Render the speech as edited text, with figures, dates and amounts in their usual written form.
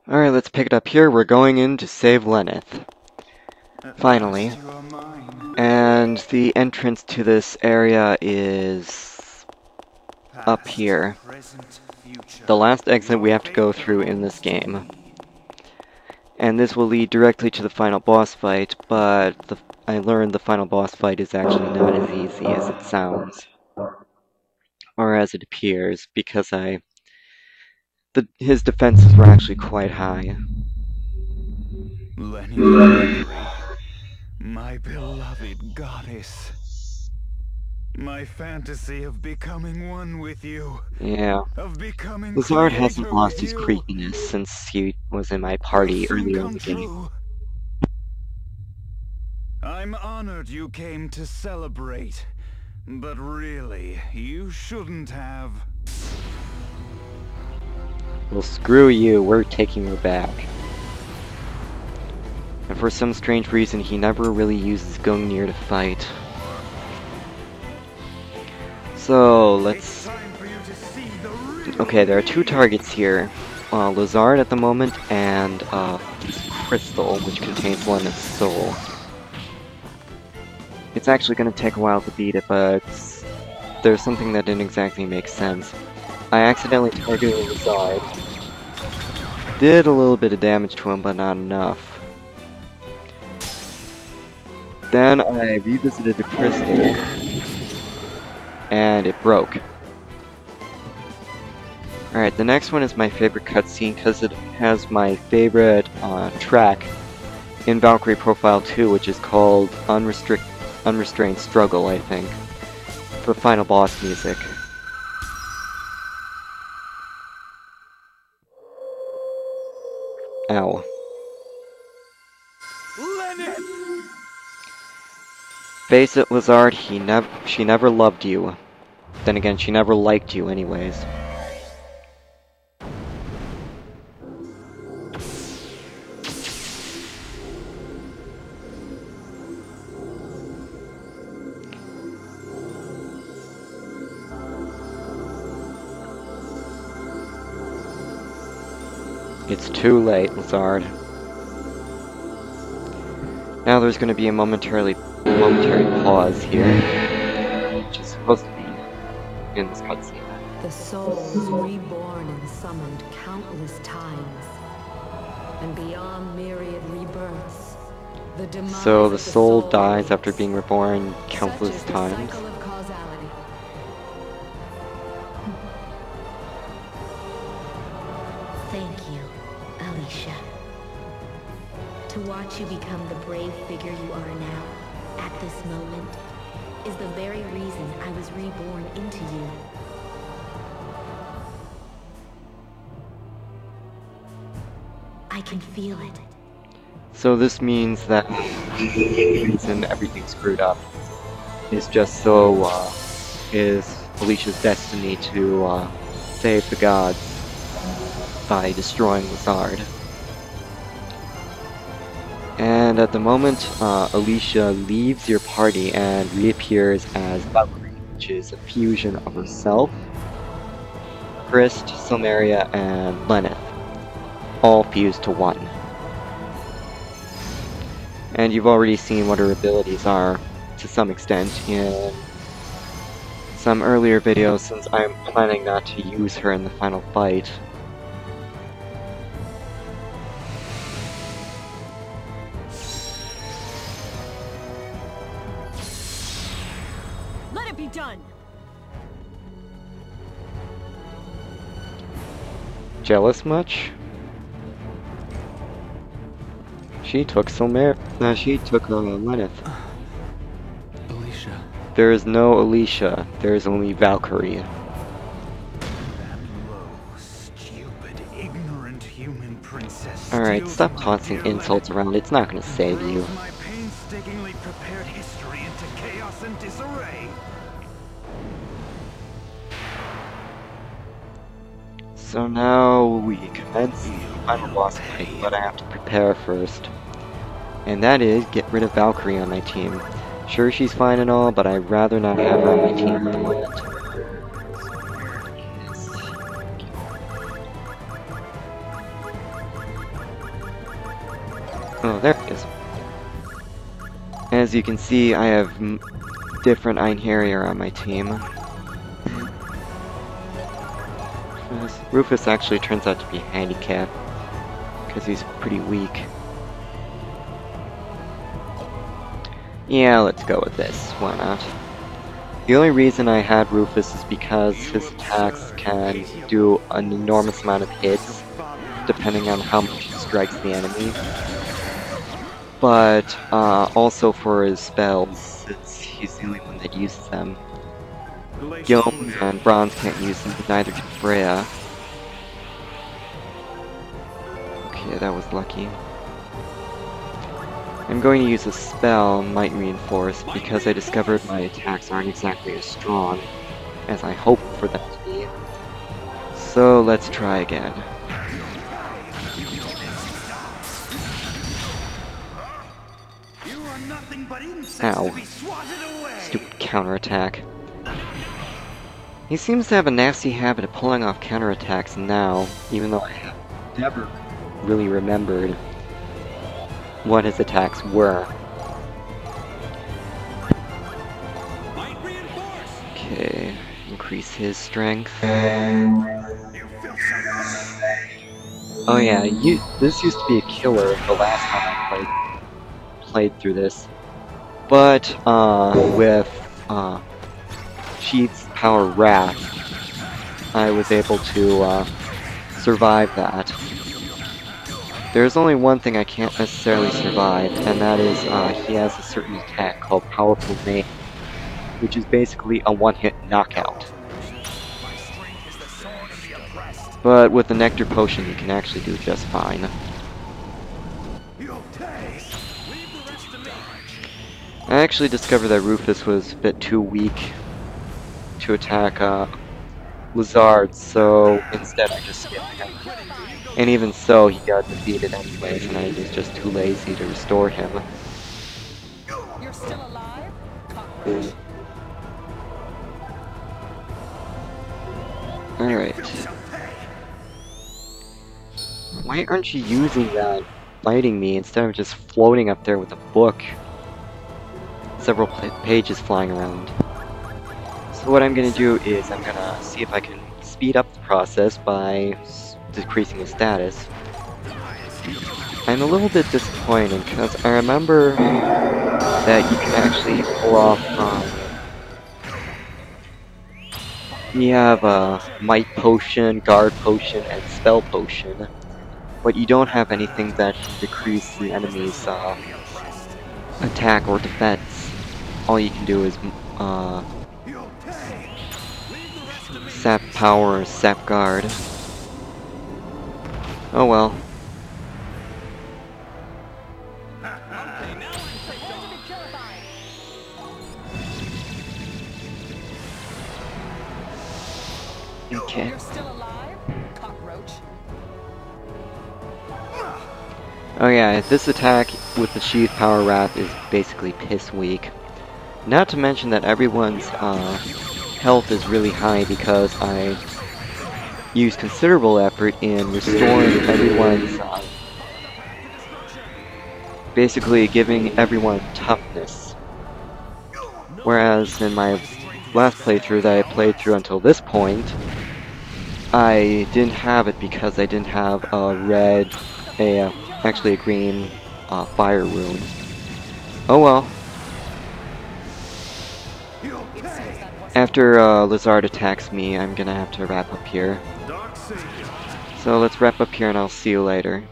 Alright, let's pick it up here. We're going in to save Lenneth. Finally. And the entrance to this area is up here. The last exit we have to go through in this game. And this will lead directly to the final boss fight, but I learned the final boss fight is actually not as easy as it sounds. Or as it appears, because his defenses were actually quite high. Valkyrie, my beloved goddess. My fantasy of becoming one with you. Yeah. Of becoming Lezard hasn't creator lost with his you. creepiness since he was in my party earlier in the game. I'm honored you came to celebrate, but really, you shouldn't have. Well, screw you, we're taking her back. And for some strange reason, he never really uses Gungnir to fight. So, let's... Okay, there are two targets here. Lezard at the moment, and this crystal, which contains Lenneth's soul. It's actually going to take a while to beat it, but there's something that didn't exactly make sense. I accidentally targeted Lezard. Did a little bit of damage to him, but not enough. Then I revisited the crystal, and it broke. Alright, the next one is my favorite cutscene because it has my favorite track in Valkyrie Profile 2, which is called Unrestrained Struggle, I think, for final boss music. Ow. Face it, Lezard, she never loved you. Then again, she never liked you anyways. It's too late, Lezard. Now there's going to be a momentary pause here, which is supposed to be in this cutscene. The soul was reborn and summoned countless times, and beyond myriad rebirths, the demise So the of soul soul dies after waits. being reborn countless Such is the times. cycle of causality. Thank you, Alicia. To watch you become the brave figure you are now, at this moment, is the very reason I was reborn into you. I can feel it. So this means that the reason everything screwed up is just so, is Alicia's destiny to, save the gods by destroying Lezard. And at the moment, Alicia leaves your party and reappears as Valkyrie, which is a fusion of herself, Christ, Silmeria, and Lenneth, all fused to one. And you've already seen what her abilities are, to some extent, in some earlier videos, since I'm planning not to use her in the final fight. Let it be done! Jealous much? She took Silmeria. No, she took Lenneth. Alicia. There is no Alicia. There is only Valkyrie. That low, stupid, ignorant human princess. Alright, steals stop my tossing dear insults around. It's not gonna save you. throws my painstakingly prepared history into chaos and disarray. So now we commence the final boss fight, but I have to prepare first. And that is get rid of Valkyrie on my team. Sure, she's fine and all, but I'd rather not have her on my team at the moment. Oh, there it is. As you can see, I have different Einherjar on my team. Rufus actually turns out to be handicapped, because he's pretty weak. Yeah, let's go with this. Why not? The only reason I had Rufus is because his attacks can do an enormous amount of hits, depending on how much he strikes the enemy. But also for his spells, since he's the only one that uses them. Guilm and Bronze can't use them, but neither can Freya. Okay, that was lucky. I'm going to use a spell, Might Reinforce, because I discovered my attacks aren't exactly as strong as I hoped for them to be. So let's try again. Ow. Stupid counterattack. He seems to have a nasty habit of pulling off counterattacks now, even though I have never really remembered what his attacks were. Okay, increase his strength. Oh yeah, this used to be a killer the last time I played through this. But with Sheath's Power Wrath, I was able to survive that. There's only one thing I can't necessarily survive, and that is he has a certain attack called Powerful Maim, which is basically a one-hit knockout. But with the Nectar Potion, you can actually do just fine. I actually discovered that Rufus was a bit too weak to attack Lezard, so instead I just skipped him. And even so, he got defeated anyways, and I was just too lazy to restore him. You're still alive? Alright. Why aren't you using that, fighting me, instead of just floating up there with a book? Several pages flying around. So what I'm gonna do is I'm gonna see if I can speed up the process by decreasing his status. I'm a little bit disappointed because I remember that you can actually pull off you have a Might Potion, Guard Potion, and Spell Potion, but you don't have anything that can decrease the enemy's attack or defense. All you can do is Sap Power or Sap Guard. Oh well. Okay. You're still alive, cockroach. Oh yeah, this attack with the Sheath Power Wrath is basically piss weak. Not to mention that everyone's health is really high because I use considerable effort in restoring everyone's, basically giving everyone toughness. Whereas in my last playthrough that I played through until this point, I didn't have it because I didn't have a actually a green fire rune. Oh well. After Lezard attacks me, I'm gonna have to wrap up here. So let's wrap up here and I'll see you later.